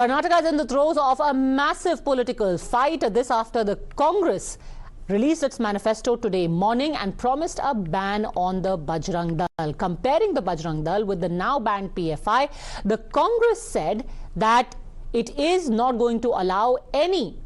Karnataka is in the throes of a massive political fight. This after the Congress released its manifesto today morning and promised a ban on the Bajrang Dal. Comparing the Bajrang Dal with the now banned PFI, the Congress said that it is not going to allow any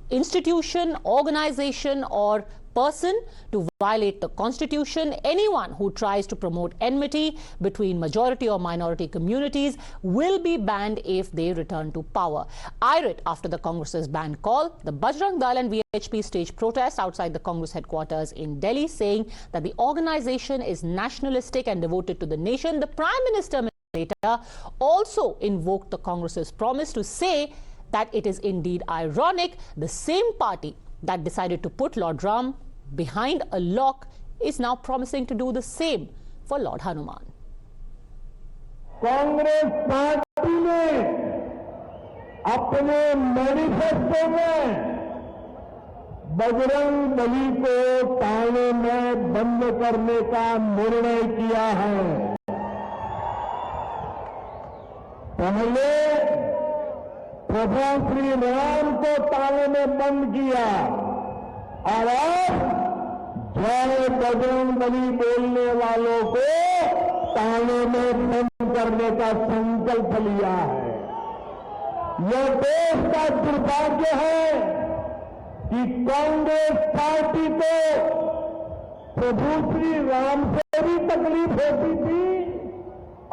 institution, organization or person to violate the constitution. Anyone who tries to promote enmity between majority or minority communities will be banned if they return to power. Irate after the Congress's ban call, the Bajrang Dal and VHP staged protests outside the Congress headquarters in Delhi, saying that the organization is nationalistic and devoted to the nation. The Prime Minister later also invoked the Congress's promise to say that it is indeed ironic the same party that decided to put Lord Ram behind a lock is now promising to do the same for Lord Hanuman. Congress party ने अपने manifesto में बजरंग बली को थाने में बंद करने का निर्णय किया है। पहले प्रभु श्री राम को ताले में बंद किया और अब जय बजरंग बली बोलने वालों को ताले में बंद करने का संकल्प लिया है। यह देश का दुर्भाग्य है कि कांग्रेस पार्टी को प्रभु श्री राम से भी तकलीफ होती थी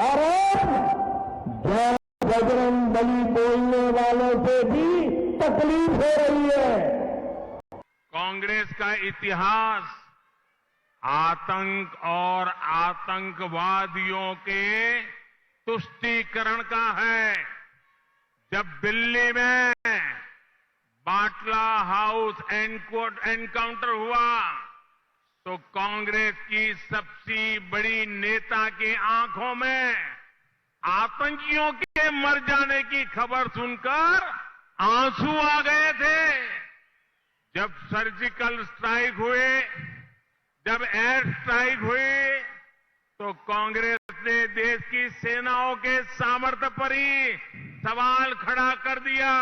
और अब जय बजरंग बली बोलने वालों से भी तकलीफ हो रही है। कांग्रेस का इतिहास आतंक और आतंकवादियों के तुष्टीकरण का है। जब दिल्ली में बाटला हाउस एनकाउंटर हुआ तो कांग्रेस की सबसे बड़ी नेता की आंखों में आतंकियों के मर जाने की खबर सुनकर आंसू आ गए थे। जब सर्जिकल स्ट्राइक हुए, जब एयर स्ट्राइक हुई तो कांग्रेस ने देश की सेनाओं के सामर्थ्य पर ही सवाल खड़ा कर दिया।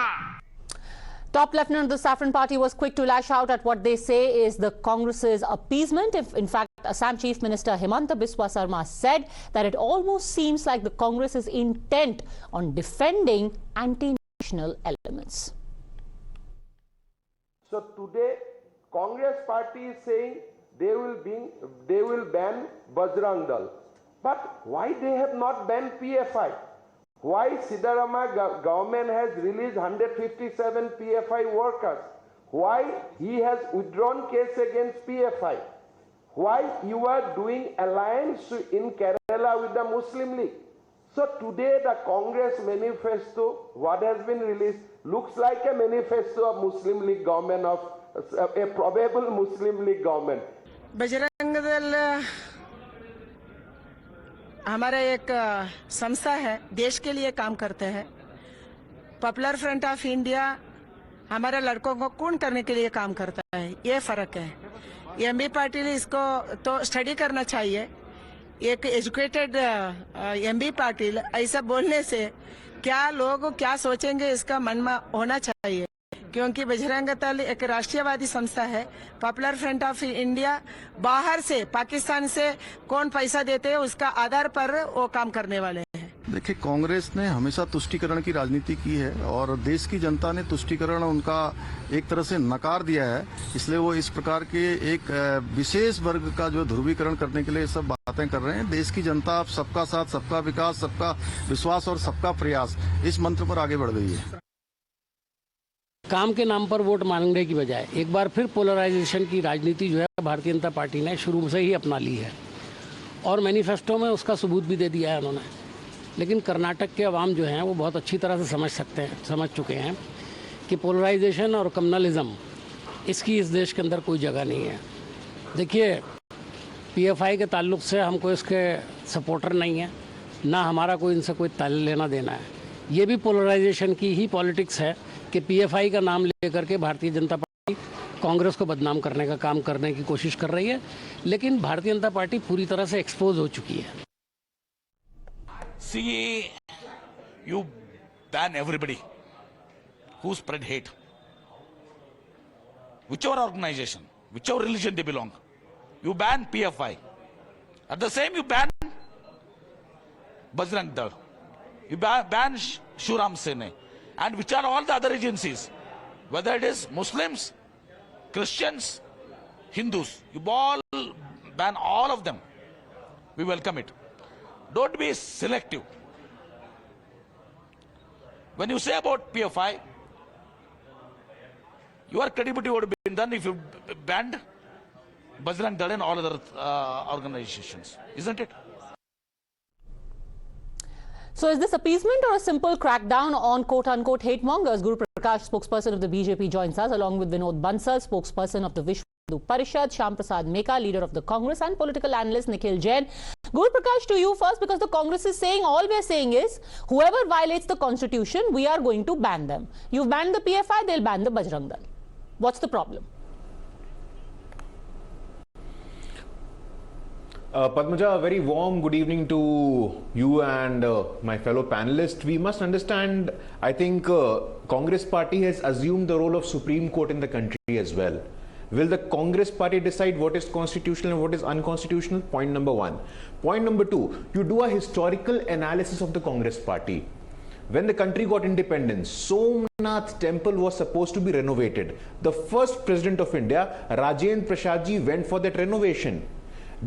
Top Lieutenant of the Saffron Party was quick to lash out at what they say is the Congress's appeasement. In fact, Assam Chief Minister Himanta Biswa Sarma said that it almost seems like the Congress is intent on defending anti-national elements. So today, Congress party is saying they will ban Bajrang Dal. But why they have not banned PFI? Why Siddharama government has released 157 PFI workers? Why he has withdrawn case against PFI? Why you are doing alliance in Kerala with the Muslim League? So today the Congress manifesto, what has been released, looks like a manifesto of Muslim League government, of a probable Muslim League government. Bajrang Dal हमारा एक संस्था है, देश के लिए काम करते हैं। पॉपुलर फ्रंट ऑफ इंडिया हमारे लड़कों को खून करने के लिए काम करता है, ये फर्क है। एमबी पाटिल इसको तो स्टडी करना चाहिए। एक एजुकेटेड एमबी पाटिल ऐसा बोलने से क्या लोग क्या सोचेंगे, इसका मन में होना चाहिए। क्योंकि बजरंग दल एक राष्ट्रीयवादी संस्था है। पॉपुलर फ्रंट ऑफ इंडिया बाहर से, पाकिस्तान से कौन पैसा देते हैं उसका आधार पर वो काम करने वाले हैं। देखिए, कांग्रेस ने हमेशा तुष्टीकरण की राजनीति की है और देश की जनता ने तुष्टीकरण उनका एक तरह से नकार दिया है। इसलिए वो इस प्रकार के एक विशेष वर्ग का जो ध्रुवीकरण करने के लिए सब बातें कर रहे हैं। देश की जनता अब सबका साथ, सबका विकास, सबका विश्वास और सबका प्रयास, इस मंत्र पर आगे बढ़ गई है। काम के नाम पर वोट मांगने की बजाय एक बार फिर पोलराइजेशन की राजनीति जो है भारतीय जनता पार्टी ने शुरू से ही अपना ली है और मैनिफेस्टो में उसका सबूत भी दे दिया है उन्होंने। लेकिन कर्नाटक के अवाम जो हैं वो बहुत अच्छी तरह से समझ चुके हैं कि पोलराइजेशन और कम्युनलिज्म इसकी इस देश के अंदर कोई जगह नहीं है। देखिए, पीएफआई के ताल्लुक से हम कोई इसके सपोर्टर नहीं है, ना हमारा कोई इनसे कोई ताल्लुक लेना देना है। ये भी पोलराइजेशन की ही पॉलिटिक्स है कि पीएफआई का नाम लेकर के भारतीय जनता पार्टी कांग्रेस को बदनाम करने का काम करने की कोशिश कर रही है। लेकिन भारतीय जनता पार्टी पूरी तरह से एक्सपोज हो चुकी है। See, you ban everybody. who spread hate. Whichever organization, whichever religion they belong, you ban PFI. At the same, you ban Bajrang Dal. You ban Shuram Sene. And which are all the other agencies, whether it is Muslims, Christians, Hindus. You all ban all of them. We welcome it. Don't be selective. When you say about PFI, your credibility would have been done if you banned Bajrang Dal and all other organizations, isn't it? So is this appeasement or a simple crackdown on quote-unquote hate mongers? Guru Prakash, spokesperson of the BJP, joins us along with Vinod Bansal, spokesperson of the Vishwa Hindu Parishad, Shyam Prasad Meka, leader of the Congress, and political analyst Nikhil Jain. Guru Prakash, to you first, because the Congress is saying, all we are saying is, whoever violates the constitution, we are going to ban them. You've banned the PFI, they'll ban the Bajrang Dal. What's the problem? Padmaja, a very warm good evening to you and my fellow panelists. We must understand, I think Congress party has assumed the role of Supreme Court in the country as well. Will the Congress party decide what is constitutional and what is unconstitutional? Point number one. Point number two, you do a historical analysis of the Congress party. When the country got independence, Somnath temple was supposed to be renovated. The first president of India, Rajendra Prasad ji, went for that renovation,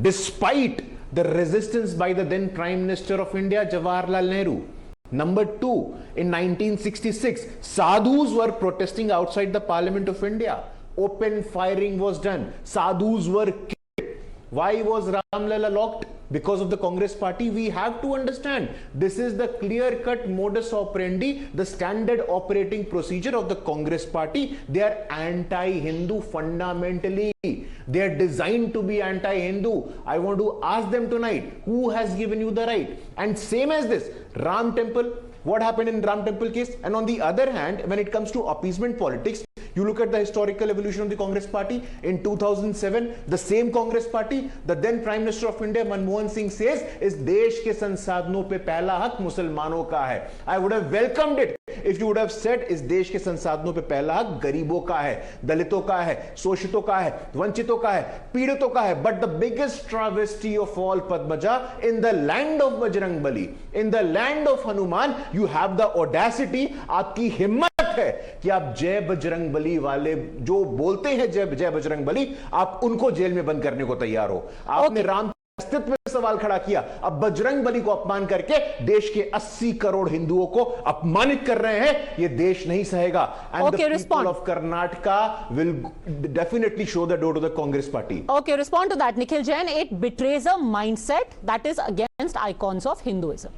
despite the resistance by the then Prime Minister of India, Jawaharlal Nehru. Number two, in 1966, sadhus were protesting outside the Parliament of India. Open firing was done. Sadhus were killed. Why was Ramlala locked? Because of the Congress party. We have to understand, this is the clear-cut modus operandi, the standard operating procedure of the Congress party. They are anti-Hindu fundamentally. They are designed to be anti-Hindu. I want to ask them tonight, who has given you the right? And same as this, Ram Temple, what happened in Ram Temple case? And on the other hand, when it comes to appeasement politics, you look at the historical evolution of the Congress party. In 2007, the same Congress party, the then Prime Minister of India, Manmohan Singh, says, is देश के संसाधनों पे पहला हक मुसलमानों का है. I would have welcomed it if you would have said, इस देश के संसाधनों पे पहला हक गरीबों का है, दलितों का है, शोषितों का है, वंचितों का है, पीड़ितों का है. But the biggest travesty of all, Padmaja, in the land of Bajrang Bali, in the land of Hanuman, you have the audacity, आपकी हिम्मत है कि आप जय बजरंग बली वाले जो बोलते हैं जय बजरंग बली, आप उनको जेल में बंद करने को तैयार हो. आपने राम अस्तित्व में सवाल खड़ा किया, अब बजरंग बली को अपमान करके देश के 80 करोड़ हिंदुओं को अपमानित कर रहे हैं. ये देश नहीं सहेगा. And the people of Karnataka will definitely show the door to the Congress party. Okay, respond to that, Nikhil Jain. It betrays a mindset that is against icons of Hinduism.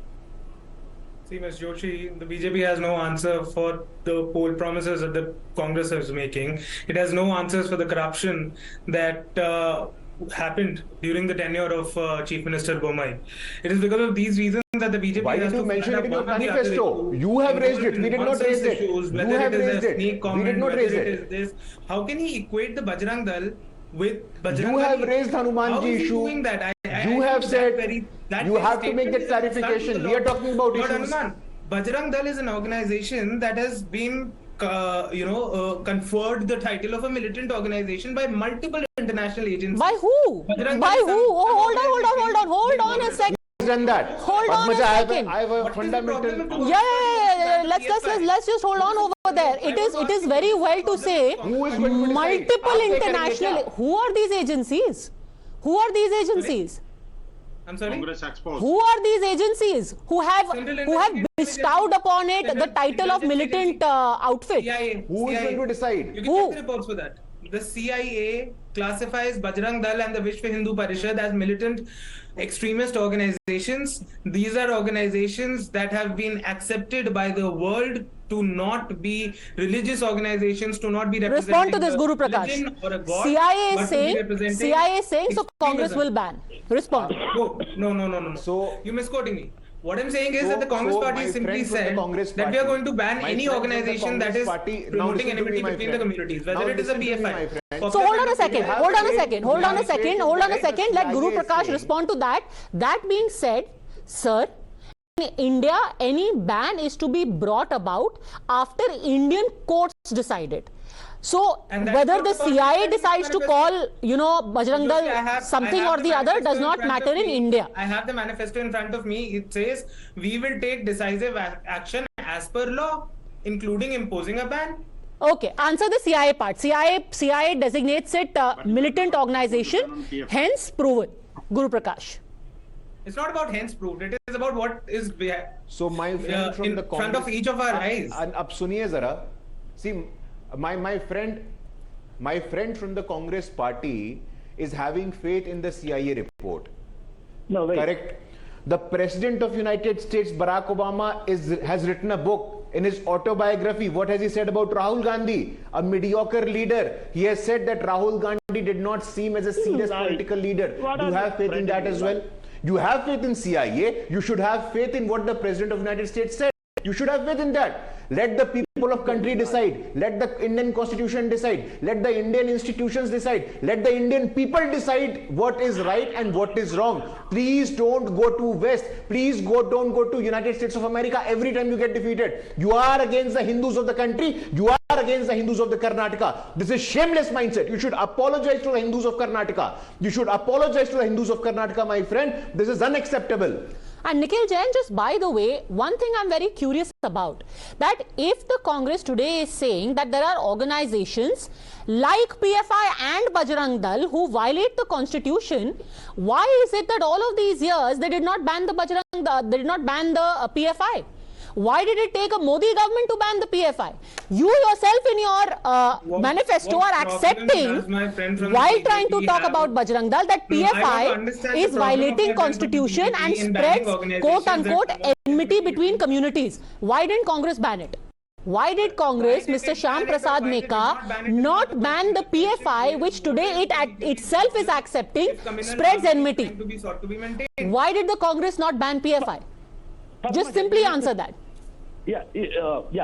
See, Ms. Joshi, the BJP has no answer for the poll promises that the Congress is making. It has no answers for the corruption that happened during the tenure of Chief Minister Bommai. It is because of these reasons that the BJP Why has did you to mention it in your one or the other manifesto? issue. You have In raised it. We did not nonsense raise it. issues, You whether have it is raised a it. sneak We comment, did not whether raise it it. is this. How can he equate the Bajrang Dal with Bajrang You have Dal? raised Hanumanji How is he issue. doing that? You have said you have to make that statement is clarification. We are talking about Lord issues. Hanuman, Bajrang Dal is an organization that has been conferred the title of a militant organization by multiple international agencies. By who? By who? Oh, hold on a second. Done that. Hold on a second. I have a fundamental. Yeah. Let's just hold on over there. It is very well to say multiple international. Who are these agencies? Who are these agencies? I'm sorry. Who are these agencies who have bestowed upon it the title of militant outfit? CIA. Who is going to decide? You can check the reports for that. The CIA classifies Bajrang Dal and the Vishwa Hindu Parishad as militant extremist organizations. These are organizations that have been accepted by the world to not be religious organizations, to not be representing. Respond to this, Guru Prakash. Or a god, CIA is saying so Congress will ban. Respond. No. So you're misquoting me. What I'm saying is that the Congress party simply said that we are going to ban any organization that is promoting enmity between the communities, whether it is a PFI. So hold on a second. Let Guru Prakash respond to that. That being said, sir, India, any ban is to be brought about after Indian courts decide it. So And that's whether not the about CIA the decides to call, Bajrang Look, I Dal have- something I have or the other manifesto does in not front matter of in me. India. I have the manifesto in front of me. It says we will take decisive action as per law, including imposing a ban. Okay, answer the CIA part. CIA designates it militant organization, hence proven. Guru Prakash. It's not about hence proved. It is about what is So my friend from in the front of each of our eyes. अब सुनिए जरा. See, my friend from the Congress party is having faith in the CIA report. No, wait. Correct. The President of United States, Barack Obama, has written a book in his autobiography. What has he said about Rahul Gandhi, a mediocre leader? He has said that Rahul Gandhi did not seem as a serious Right. political leader. What Do you are have the faith in that as well? prejudice? You have faith in CIA. You should have faith in what the President of the United States said. You should have faith in that. Let the people of country decide. Let the Indian constitution decide. Let the Indian institutions decide. Let the Indian people decide what is right and what is wrong. Please don't go to West. Please don't go to United States of America every time you get defeated. You are against the Hindus of the country. You are against the Hindus of the Karnataka. This is shameless mindset. You should apologize to the Hindus of Karnataka. You should apologize to the Hindus of Karnataka, my friend. This is unacceptable. And Nikhil Jain, just by the way, one thing I'm very curious about, that if the Congress today is saying that there are organizations like PFI and Bajrang Dal who violate the constitution, why is it that all of these years they did not ban the PFI? Why did it take a Modi government to ban the PFI? You yourself in your manifesto what are problem accepting, does my friend from the while trying to BJP talk have? about Bajrang Dal, that No, I want to PFI understand is the problem of violating my friend from the constitution BJP and in banning spreads organizations quote-unquote that- enmity between communities. Why didn't Congress ban it? Why did Congress, Why did Mr. it Shyam ban it, Prasad or why did it Meka, not ban it? not ban the PFI, which today it itself is accepting, If communal spreads harmony is enmity? going to be sought to be maintained. Why did the Congress not ban PFI? Just simply answer that. Yeah.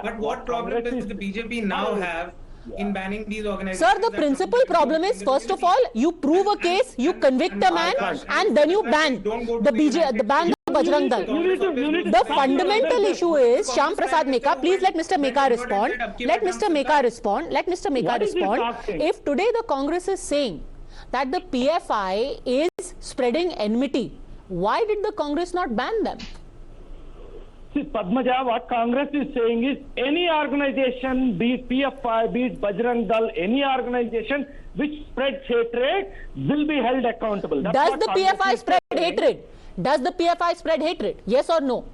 But what problem does the BJP now have in banning these organizations? Sir, the that principal come problem from is, the first of community? all, you prove a case, you convict a man, and then you ban the ban the Bajrang Dal. The fundamental issue is, Shyam Prasad Meka, please let Mr. Meka respond. Let Mr. Meka respond. Let Mr. Meka What is he respond. talking? If today the Congress is saying that the PFI is spreading enmity, why did the Congress not ban them? See, Padmaja, what Congress is saying is any organization, be it PFI, be it Bajrang Dal, any organization which spreads hatred will be held accountable. That's Does what the Congress PFI is spread saying. hatred? Does the PFI spread hatred? Yes or no?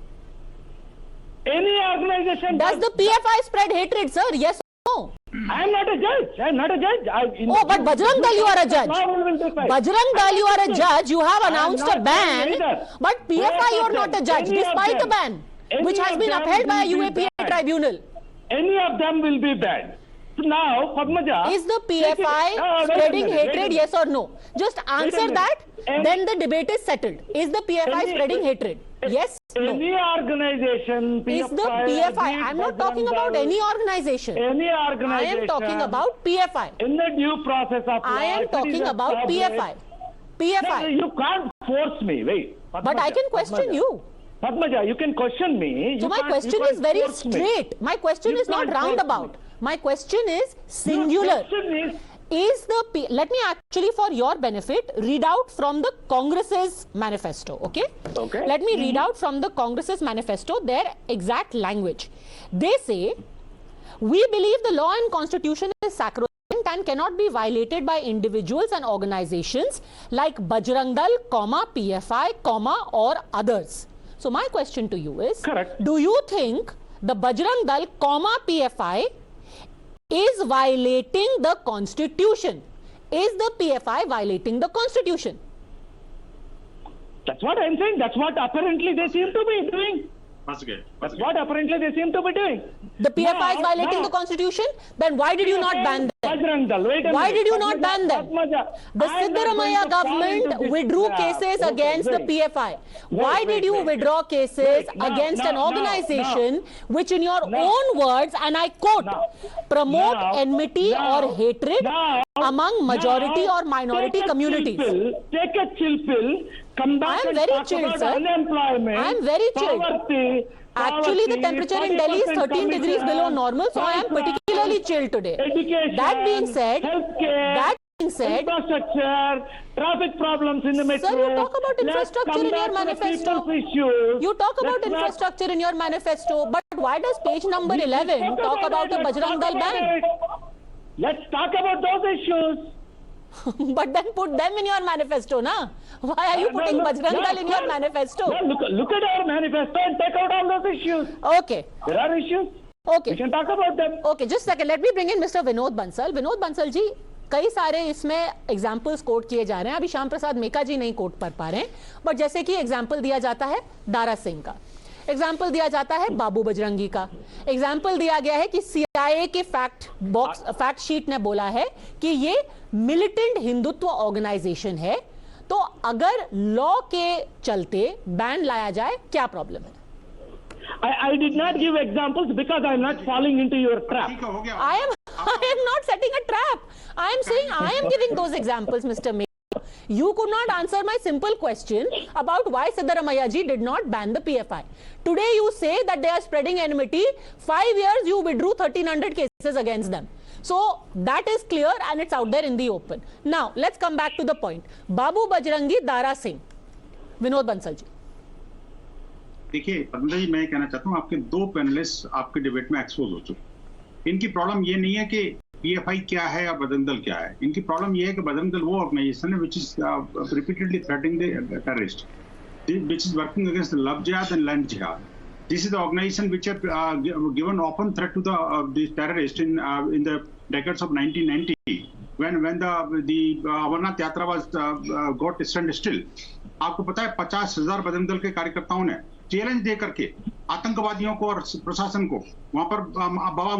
Any organization Does the PFI spread hatred, sir? Yes or no? I am not a judge. I am not a judge. Oh, but Bajrang Dal, you are a judge. Law will decide. Bajrang Dal, you are a judge. You have I am announced not a ban. either. But PFI, you are not a judge, Any of despite a them. ban, Any which has of been them upheld by a will be UAPA banned. tribunal. Any of them will be banned. So now, Padmaja... Is the take it- PFI wait a spreading minute, wait a hatred, minute. yes or no? Just answer minute. that, And- then the debate is settled. Is the PFI Any- spreading hatred? Yes, no. Any organization, Is the PFI, I'm not talking about any organization. Any I organization. am talking about PFI. In the due process of law. I am if it is talking about established- PFI. No, PFI. you can't force me. Wait. But I can question you. Padmaja, you can question me. So You my can't- question you is can't very force me. straight. My question You is not can't force roundabout. me. My question is Your singular. question is, Let me actually, for your benefit, read out from the Congress's manifesto, okay? Okay. Let me read out from the Congress's manifesto their exact language. They say, we believe the law and constitution is sacrosanct and cannot be violated by individuals and organizations like Bajrang Dal, PFI, or others. So my question to you is, Correct. do you think the Bajrang Dal, PFI is violating the constitution? Is the PFI violating the constitution? that's what I'm saying. That's what apparently they seem to be doing. That's what apparently they seem to be doing. The PFI is violating the constitution? Then why did you not ban them? Bajrang Dal, wait a Why minute. did you not Padmaja, ban them? Padmaja, The I'm not Siddaramaiah going to fall into government this withdrew trap. cases Okay, against the wait. PFI. Why Wait, did you wait. withdraw cases Wait, now, against an now, organization which, in your now, own words, and I quote, now, promote now, enmity now, or hatred now, among majority now, or minority take a communities? Take a chill pill, come back I am and very talk chilled, about sir. unemployment. I am very chilled. Poverty. Actually, the temperature in Delhi is 40% 13 degrees below normal, so I am particularly chilled today. Education. That being said, healthcare. Infrastructure, traffic problems in the metro. Sir, you talk about infrastructure in your manifesto. You talk about infrastructure in your manifesto, but why does page number 11 talk about the Bajrang Dal ban? Let's talk about those issues. But then put them in your manifesto, na? Why are you putting Bajrang Dal in your manifesto? No, look at our manifesto and take out all those issues. Okay. There are issues. Okay. We can talk about them. Okay, just a second. Let me bring in Mr. Vinod Bansal. Vinod Bansal जी, कई सारे इसमें examples coat किए जा रहे हैं. अभी श्याम प्रसाद मेका जी नहीं coat कर पा रहे हैं, बट जैसे कि एग्जाम्पल दिया जाता है दारा सिंह का, एग्जाम्पल दिया जाता है बाबू बजरंगी का, एग्जाम्पल दिया गया है कि CIA के फैक्ट शीट ने बोला है कि ये मिलिटेंट हिंदुत्व ऑर्गेनाइजेशन है, तो अगर लॉ के चलते बैन लाया जाए क्या प्रॉब्लम है? I did not give examples because I am not falling into your trap. I am not setting a trap. I am saying I am giving those examples, Mr. May. You could not answer my simple question about why Siddaramaiah ji did not ban the PFI. Today you say that they are spreading enmity. 5 years you withdrew 1300 cases against them. So that is clear and it's out there in the open. Now let's come back to the point. Babu Bajrangi, Dara Singh. Vinod Bansal ji. देखिए पतंजलि जी, मैं कहना चाहता हूँ आपके दो panelist आपके debate में expose हो चुके. इनकी प्रॉब्लम ये नहीं है कि PFI क्या है या बजरंग दल क्या है. इनकी प्रॉब्लम ये है कि बजरंग दल वो ऑर्गेनाइजेशन है which is repeatedly threatening the terrorist, which is working against the love jihad and land jihad. This is the organization which have given open threat to the terrorists in the decades of 1990 when the Amarnath Yatra was got stand still. आपको पता है 50,000 बजरंग दल के कार्यकर्ताओं ने challenge दे करके आतंकवादियों को और प्रशासन को वहां पर बाबा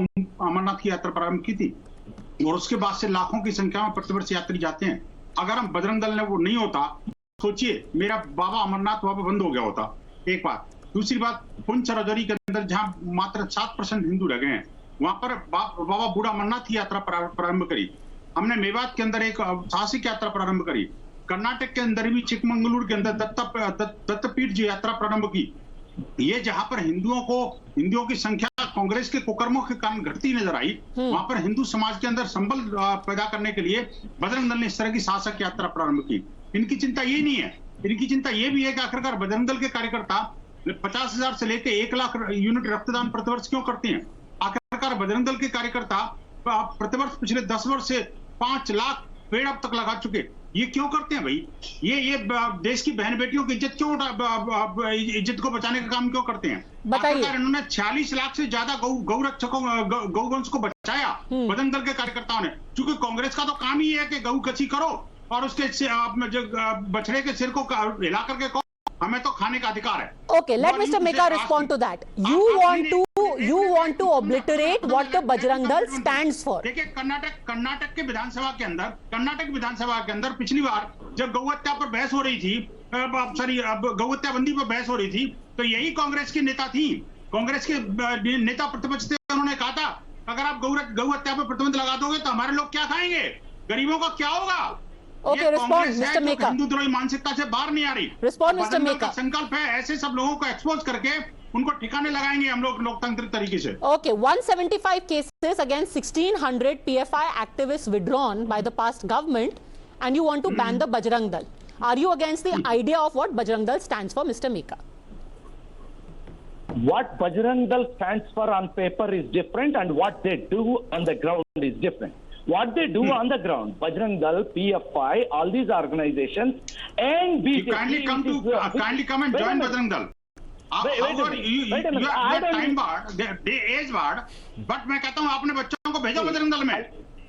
अमरनाथ की यात्रा प्रारंभ की थी, और उसके बाद से लाखों की संख्या में प्रतिवर्ष यात्री जाते हैं. अगर हम बजरंग दल ने वो नहीं होता, सोचिए मेरा बाबा अमरनाथ वहां पर बंद हो गया होता. एक बात. दूसरी बात, पुंछ राजौरी के अंदर जहां मात्र 7% हिंदू रह गए हैं, वहां पर बाबा बूढ़ा अमरनाथ की यात्रा प्रारंभ करी. हमने मेवात के अंदर एक साहसिक यात्रा प्रारंभ करी. कर्नाटक के अंदर भी चिकमंगलुरु के अंदर दत्तपीठ जी यात्रा प्रारंभ की. ये जहां पर हिंदुओं की संख्या कांग्रेस के कुकर्मों के कारण घटती नजर आई, वहां पर हिंदू समाज के अंदर संबल पैदा करने के लिए बजरंग दल ने इस तरह की साहसिक यात्रा प्रारंभ की. इनकी चिंता ये नहीं है. इनकी चिंता ये भी है कि आखिरकार बजरंग दल के कार्यकर्ता 50,000 से लेकर 1 लाख यूनिट रक्तदान प्रतिवर्ष क्यों करते हैं. आखिरकार बजरंग दल के कार्यकर्ता प्रतिवर्ष पिछले 10 वर्ष से 5 लाख पेड़ अब तक लगा चुके. ये क्यों करते हैं भाई? ये देश की बहन बेटियों की इज्जत को बचाने का काम क्यों करते हैं? बताइए. इन्होंने 46 लाख से ज्यादा गौरक्षकों गौवंश को बचाया बजरंग दल के कार्यकर्ताओं ने, क्योंकि कांग्रेस का तो काम ही है कि गौ कसी करो और उसके बछड़े के सिर को हिला करके कहो हमें तो खाने का अधिकार है. Okay, let Mr. Meka respond to that. You want to obliterate what the Bajrang Dal stands for. देखिए कर्नाटक के विधानसभा के अंदर पिछली बार जब गौ हत्या पर बहस हो रही थी, गौ हत्याबंदी पर बहस हो रही थी, तो यही कांग्रेस की नेता थी, कांग्रेस के नेता प्रतिपक्ष थे. उन्होंने कहा था अगर आप गौ हत्या पर प्रतिबंध लगा दोगे तो हमारे लोग क्या खाएंगे, गरीबों का क्या होगा. Okay, respond, Mr. Meka. हिंदुद्रोही मानसिकता से बाहर नहीं आ रही. Respond, Mr. Meka. संकल्प है, ऐसे सब लोगों को एक्सपोज करके उनको ठिकाने लगाएंगे हम लोग लोकतांत्रिक तरीके से. Okay, 175 cases against 1600 PFI activists withdrawn by the past government, and you want to ban the Bajrang Dal. Are you against the idea of what Bajrang Dal stands for, Mr. Meka? What Bajrang Dal stands for on paper is different, and what they do on the ground is different. What they do on the ground, Bajrang Dal, PFI, all these organizations, and BJP. Kindly come and join Bajrang Dal. You are time barred, they age barred, but मैं कहता हूँ आपने बच्चों को भेजो बजरंग दल में.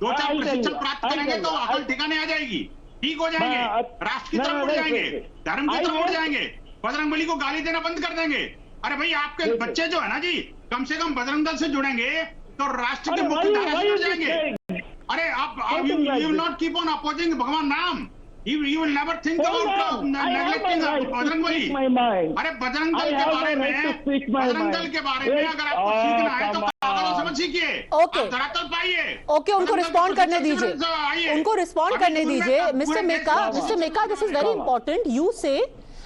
2-4 प्रशिक्षण प्राप्त करेंगे तो अकल ठिकाने आ जाएगी, ठीक हो जाएंगे, राष्ट्र की तरफ उड़ जाएंगे, धर्म की तरफ उड़ जाएंगे, बजरंगबली को गाली देना बंद कर देंगे. अरे भाई आपके बच्चे जो है ना जी, कम से कम बजरंग दल से जुड़ेंगे तो राष्ट्र के मुख्य धारा से जुड़ जाएंगे. अरे आप you will not keep on opposing भगवान Ram. You will never think about neglecting Bajrang my mind. अरे बजरंग दल I के have बारे the में right to speak my Bajrang mind. दल के बारे में Wait, अगर आपको सीखना है तो come पागलों on. समझ सीखिए। Okay. आप धरातल पाइए। ओके, उनको बजरंग दल रिस्पॉन्ड के करने प्रशिक्षण दीजिए, से आइए। उनको रिस्पॉन्ड अभी करने पूरे दीजिए। पूरे मिस्टर देश मेका, में mister Meka, this is very Come on. Important. You say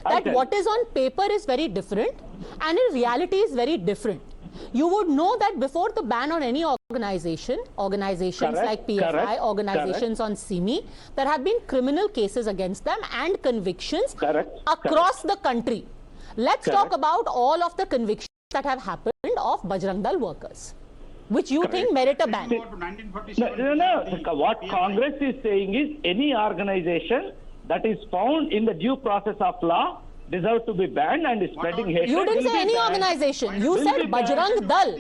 that Okay. what is on paper is very different and in reality is very different. You would know that before the ban on any organizations Correct, like PFI, correct, organizations on CIMI, there have been criminal cases against them and convictions Correct, across the country. Let's Correct. talk about all of the convictions that have happened of Bajrang Dal workers, which you think merit a ban. No. What Congress is saying is any organization that is found in the due process of law deserve to be banned and is spreading hatred. You didn't will say be any banned. organization. You Will said be banned. Bajrang Dal.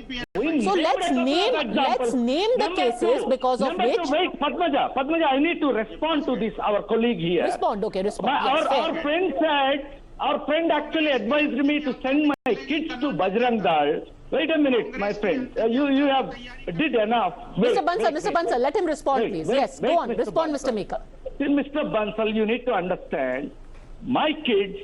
We So named let's a couple name of examples. the Number cases two. because of Number which. two, wait, Padmaja, I need to respond to this. Our colleague here. Respond, okay, respond. Yes, Our fair. friend said, our friend actually advised me to send my kids to Bajrang Dal. Wait a minute, my friend. You have did enough. Wait, Mr. Bansal, Mr. Bansal, let him respond, wait, please. wait, Yes, wait, go on. Mr. Respond, Bansal. Mr. Meka. Mr. Bansal, you need to understand, my kids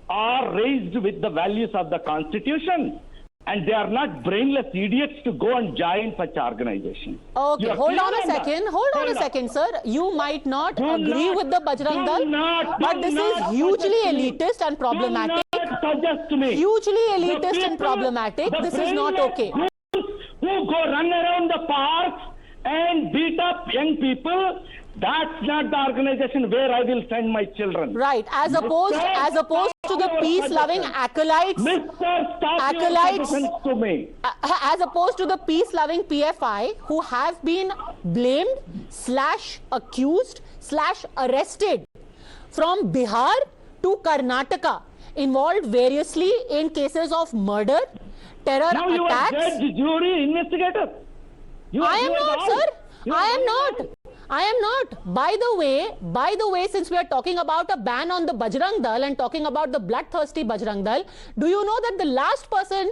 are raised with the values of the Constitution, and they are not brainless idiots to go and join such organizations. Okay, You are hold clear on a that? second. Hold on a second, sir. You might not Do agree not- with the Bajrang do Dal, not- but do this is not hugely suggest me. elitist and problematic. Do not suggest me. Hugely The elitist and people- problematic. the This is not brainless okay. fools who go run around the parks and beat up young people, that's not the organization where I will send my children. Right, as opposed to the peace-loving acolytes, Mr. Stop Acolytes- your suggestions to me. as opposed to the peace-loving PFI who have been blamed / accused / arrested from Bihar to Karnataka, involved variously in cases of murder, terror Now you are attacks. judge, jury, investigator. You I are- am you are not, all. sir. You I are am all. not. I am not. By the way, since we are talking about a ban on the Bajrang Dal and talking about the bloodthirsty Bajrang Dal, do you know that the last person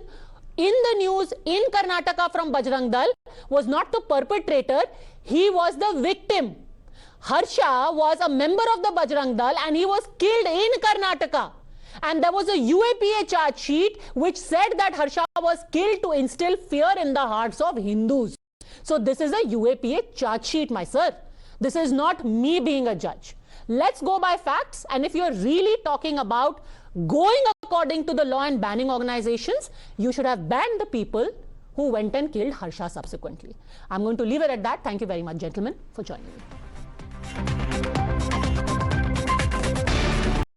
in the news in Karnataka from Bajrang Dal was not the perpetrator, he was the victim. Harsha was a member of the Bajrang Dal and he was killed in Karnataka. And there was a UAPA charge sheet which said that Harsha was killed to instill fear in the hearts of Hindus. So this is a UAPA charge sheet, my sir. This is not me being a judge. Let's go by facts. And if you're really talking about going according to the law and banning organizations, you should have banned the people who went and killed Harsha subsequently. I'm going to leave it at that. Thank you very much, gentlemen, for joining me.